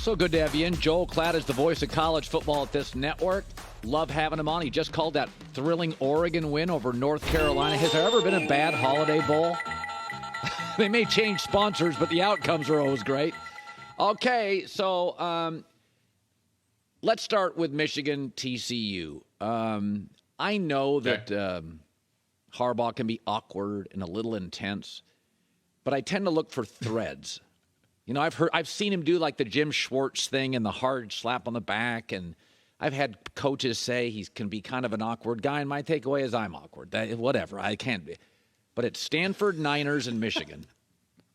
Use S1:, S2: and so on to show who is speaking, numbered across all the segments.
S1: So good to have you in. Joel Klatt is the voice of college football at this network. Love having him on. He just called that thrilling Oregon win over North Carolina. Has there ever been a bad Holiday Bowl? They may change sponsors, but the outcomes are always great. Okay, so let's start with Michigan TCU. I know that Harbaugh can be awkward and a little intense, but I tend to look for threads. You know, I've seen him do like the Jim Schwartz thing and the hard slap on the back, and I've had coaches say he can be kind of an awkward guy, and my takeaway is I'm awkward. Whatever, I can't be. But at Stanford, Niners, and Michigan,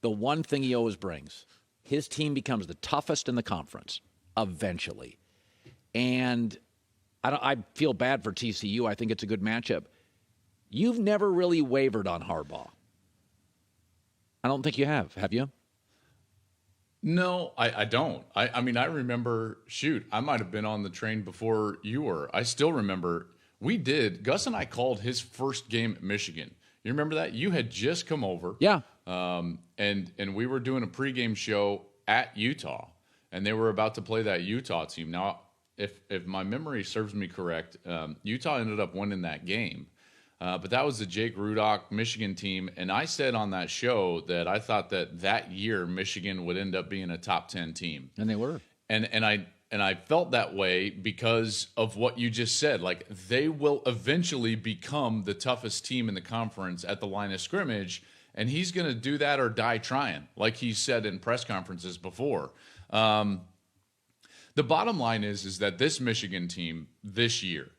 S1: the one thing he always brings, his team becomes the toughest in the conference eventually. And I feel bad for TCU. I think it's a good matchup. You've never really wavered on Harbaugh. I don't think you have you?
S2: No, I don't. I mean, I remember, I might have been on the train before you were. I still remember Gus and I called his first game at Michigan. You remember that? You had just come over.
S1: Yeah.
S2: And we were doing a pregame show at Utah, and they were about to play that Utah team. Now, if my memory serves me correct, Utah ended up winning that game. But that was the Jake Rudock Michigan team, and I said on that show that I thought that year Michigan would end up being a top 10 team.
S1: And they were.
S2: And I felt that way because of what you just said. Like, they will eventually become the toughest team in the conference at the line of scrimmage, and he's going to do that or die trying, like he said in press conferences before. The bottom line is that this Michigan team this year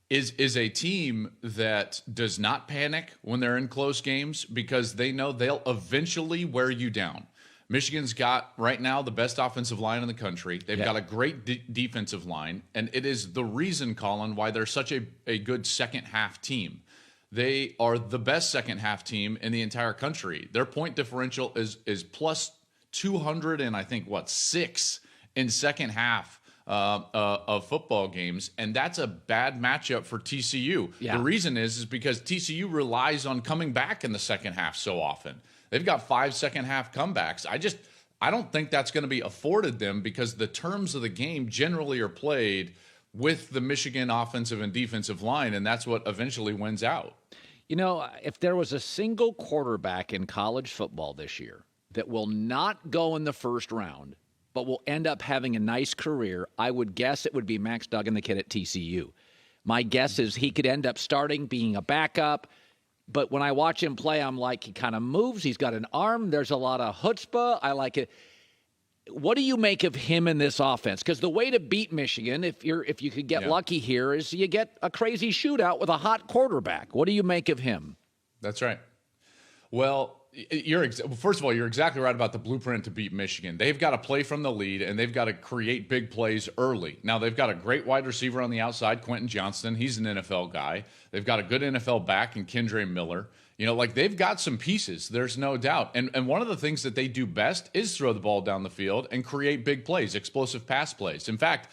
S2: is a team that does not panic when they're in close games because they know they'll eventually wear you down. Michigan's got, right now, the best offensive line in the country. They've got a great defensive line, and it is the reason, Colin, why they're such a good second-half team. They are the best second-half team in the entire country. Their point differential is plus 200 and, I think, 6 in second half of football games, and that's a bad matchup for TCU. Yeah. The reason is because TCU relies on coming back in the second half so often. They've got 5 second-half comebacks. I don't think that's going to be afforded them because the terms of the game generally are played with the Michigan offensive and defensive line, and that's what eventually wins out.
S1: You know, if there was a single quarterback in college football this year that will not go in the first round but will end up having a nice career, I would guess it would be Max Duggan, the kid at TCU. My guess is he could end up starting, being a backup. But when I watch him play, I'm like, he kind of moves. He's got an arm. There's a lot of chutzpah. I like it. What do you make of him in this offense? Because the way to beat Michigan, if you could get lucky here, is you get a crazy shootout with a hot quarterback. What do you make of him?
S2: That's right. Well, first of all, you're exactly right about the blueprint to beat Michigan. They've got to play from the lead, and they've got to create big plays early. Now, they've got a great wide receiver on the outside, Quentin Johnston. He's an NFL guy. They've got a good NFL back in Kendre Miller. You know, like, they've got some pieces. There's no doubt. And one of the things that they do best is throw the ball down the field and create big plays, explosive pass plays. In fact,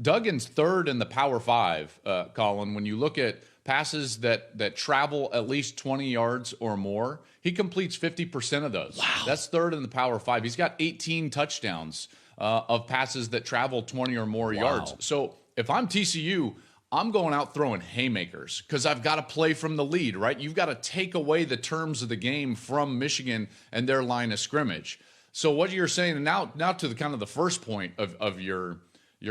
S2: Duggan's third in the Power 5, Colin, when you look at passes that travel at least 20 yards or more, he completes 50% of those. Wow. That's third in the Power 5. He's got 18 touchdowns of passes that travel 20 or more yards. So if I'm TCU, I'm going out throwing haymakers because I've got to play from the lead, right? You've got to take away the terms of the game from Michigan and their line of scrimmage. So what you're saying, and now to the kind of the first point of your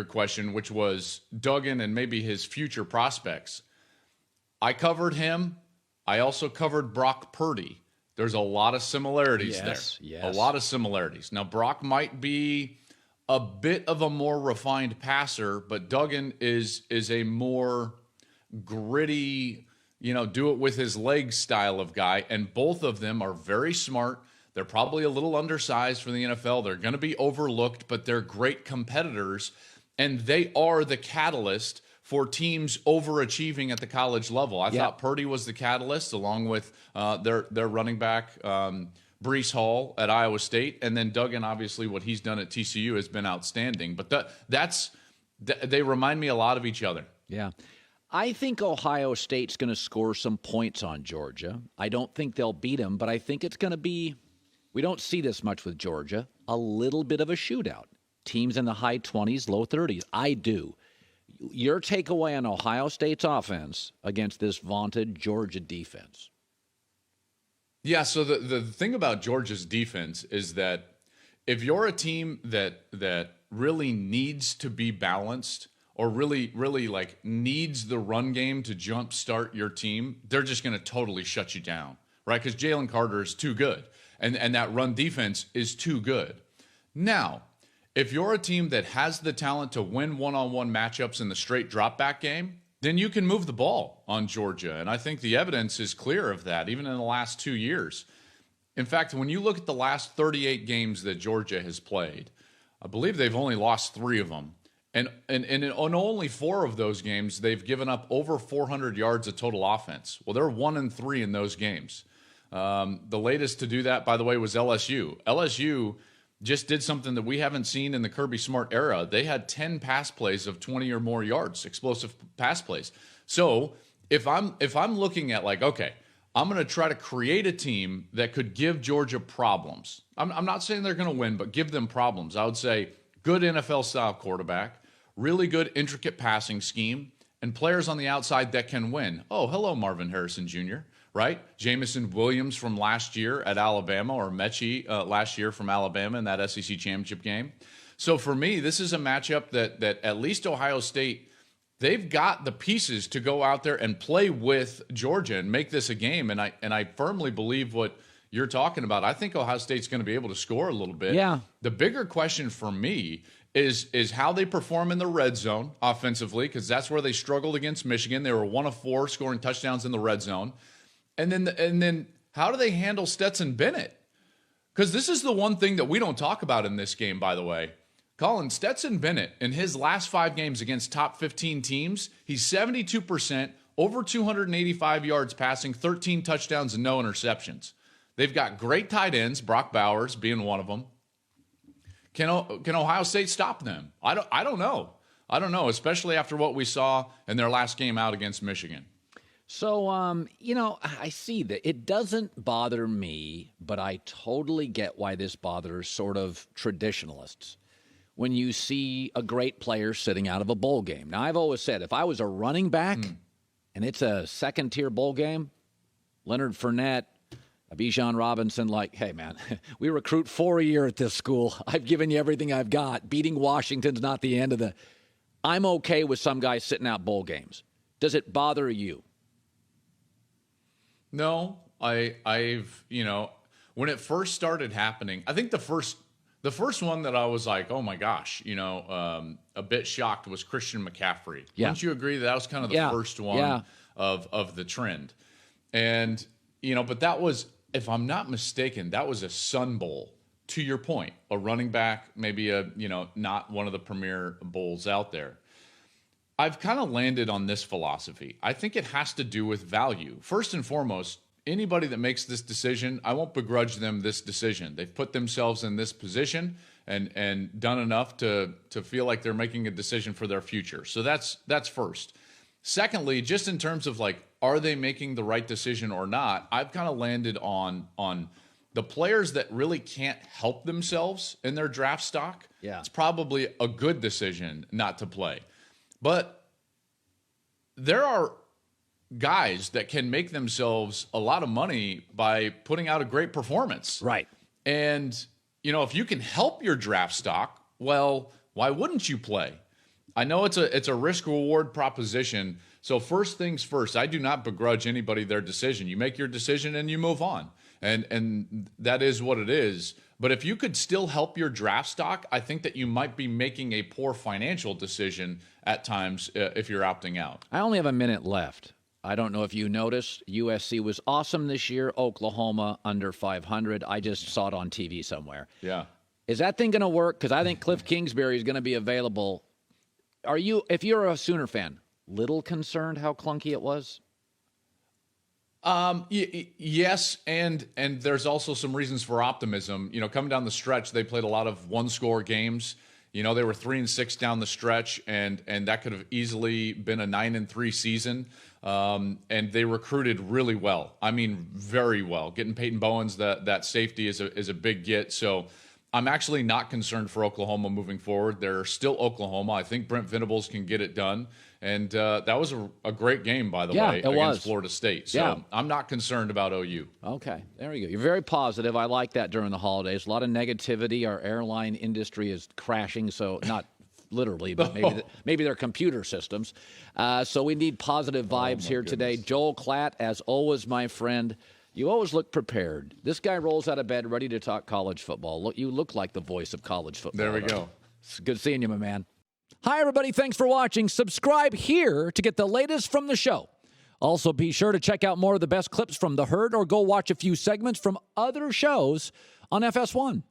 S2: question, which was Duggan and maybe his future prospects. I covered him. I also covered Brock Purdy. There's a lot of similarities there. Yes. A lot of similarities. Now, Brock might be a bit of a more refined passer, but Duggan is a more gritty, do it with his legs style of guy, and both of them are very smart. They're probably a little undersized for the NFL. They're going to be overlooked, but they're great competitors, and they are the catalyst for teams overachieving at the college level. I thought Purdy was the catalyst, along with their running back, Breece Hall at Iowa State, and then Duggan, obviously, what he's done at TCU has been outstanding. But they remind me a lot of each other.
S1: Yeah. I think Ohio State's going to score some points on Georgia. I don't think they'll beat them, but I think it's going to be, we don't see this much with Georgia, a little bit of a shootout. teams in the high 20s, low 30s. I do. Your takeaway on Ohio State's offense against this vaunted Georgia defense?
S2: Yeah, so the thing about Georgia's defense is that if you're a team that really needs to be balanced or really like needs the run game to jumpstart your team, they're just going to totally shut you down, right? Because Jalen Carter is too good, and that run defense is too good. Now, if you're a team that has the talent to win one-on-one matchups in the straight drop-back game, then you can move the ball on Georgia. And I think the evidence is clear of that, even in the last 2 years. In fact, when you look at the last 38 games that Georgia has played, I believe they've only lost 3 of them. And in only 4 of those games, they've given up over 400 yards of total offense. Well, they're 1-3 in those games. The latest to do that, by the way, was LSU. LSU just did something that we haven't seen in the Kirby Smart era. They had 10 pass plays of 20 or more yards, explosive pass plays. So if I'm looking at like, okay, I'm going to try to create a team that could give Georgia problems. I'm not saying they're going to win, but give them problems. I would say good NFL-style quarterback, really good intricate passing scheme, and players on the outside that can win. Oh, hello, Marvin Harrison Jr., right? Jamison Williams from last year at Alabama, or Mechie last year from Alabama in that SEC championship game. So for me, this is a matchup that at least Ohio State, they've got the pieces to go out there and play with Georgia and make this a game. And I firmly believe what you're talking about. I think Ohio State's going to be able to score a little bit.
S1: Yeah.
S2: The bigger question for me is how they perform in the red zone offensively, because that's where they struggled against Michigan. They were 1 of 4 scoring touchdowns in the red zone. And then how do they handle Stetson Bennett? Because this is the one thing that we don't talk about in this game, by the way. Colin, Stetson Bennett, in his last 5 games against top 15 teams, he's 72%, over 285 yards passing, 13 touchdowns, and no interceptions. They've got great tight ends, Brock Bowers being one of them. Can Ohio State stop them? I don't know. I don't know, especially after what we saw in their last game out against Michigan.
S1: So, I see that. It doesn't bother me, but I totally get why this bothers sort of traditionalists. When you see a great player sitting out of a bowl game. Now, I've always said, if I was a running back and it's a second-tier bowl game, Leonard Fournette, Bijan Robinson, like, hey, man, we recruit 4 a year at this school. I've given you everything I've got. Beating Washington's not the end of the – I'm okay with some guys sitting out bowl games. Does it bother you?
S2: No, I've when it first started happening, I think the first one that I was like, oh my gosh, a bit shocked was Christian McCaffrey.
S1: Yeah.
S2: Wouldn't you agree that was kind of the first one of the trend? And, but that was, if I'm not mistaken, that was a Sun Bowl, to your point, a running back, maybe not one of the premier bowls out there. I've kind of landed on this philosophy. I think it has to do with value. First and foremost, anybody that makes this decision, I won't begrudge them this decision. They've put themselves in this position and done enough to feel like they're making a decision for their future. So that's first. Secondly, just in terms of like, are they making the right decision or not? I've kind of landed on the players that really can't help themselves in their draft stock.
S1: Yeah.
S2: It's probably a good decision not to play. But there are guys that can make themselves a lot of money by putting out a great performance.
S1: Right.
S2: And, if you can help your draft stock, well, why wouldn't you play? I know it's a risk-reward proposition. So first things first, I do not begrudge anybody their decision. You make your decision and you move on. And that is what it is. But if you could still help your draft stock, I think that you might be making a poor financial decision at times if you're opting out.
S1: I only have a minute left. I don't know if you noticed, USC was awesome this year. Oklahoma under 500. I just saw it on TV somewhere.
S2: Yeah.
S1: Is that thing going to work? Because I think Cliff Kingsbury is going to be available. Are you, if you're a Sooner fan, little concerned how clunky it was?
S2: Yes, and there's also some reasons for optimism. Coming down the stretch, they played a lot of one-score games. They were 3-6 down the stretch, and that could have easily been a 9-3 season. And they recruited really well. I mean, very well. Getting Peyton Bowens, that safety is a big get. So I'm actually not concerned for Oklahoma moving forward. They're still Oklahoma. I think Brent Venables can get it done. And that was a great game, by the way, against Florida State. So I'm not concerned about OU.
S1: Okay, there you go. You're very positive. I like that during the holidays. A lot of negativity. Our airline industry is crashing, so not literally, but maybe their computer systems. So we need positive vibes here today. Joel Klatt, as always, my friend. You always look prepared. This guy rolls out of bed ready to talk college football. You look like the voice of college football.
S2: There we go.
S1: It's good seeing you, my man. Hi, everybody. Thanks for watching. Subscribe here to get the latest from the show. Also, be sure to check out more of the best clips from The Herd or go watch a few segments from other shows on FS1.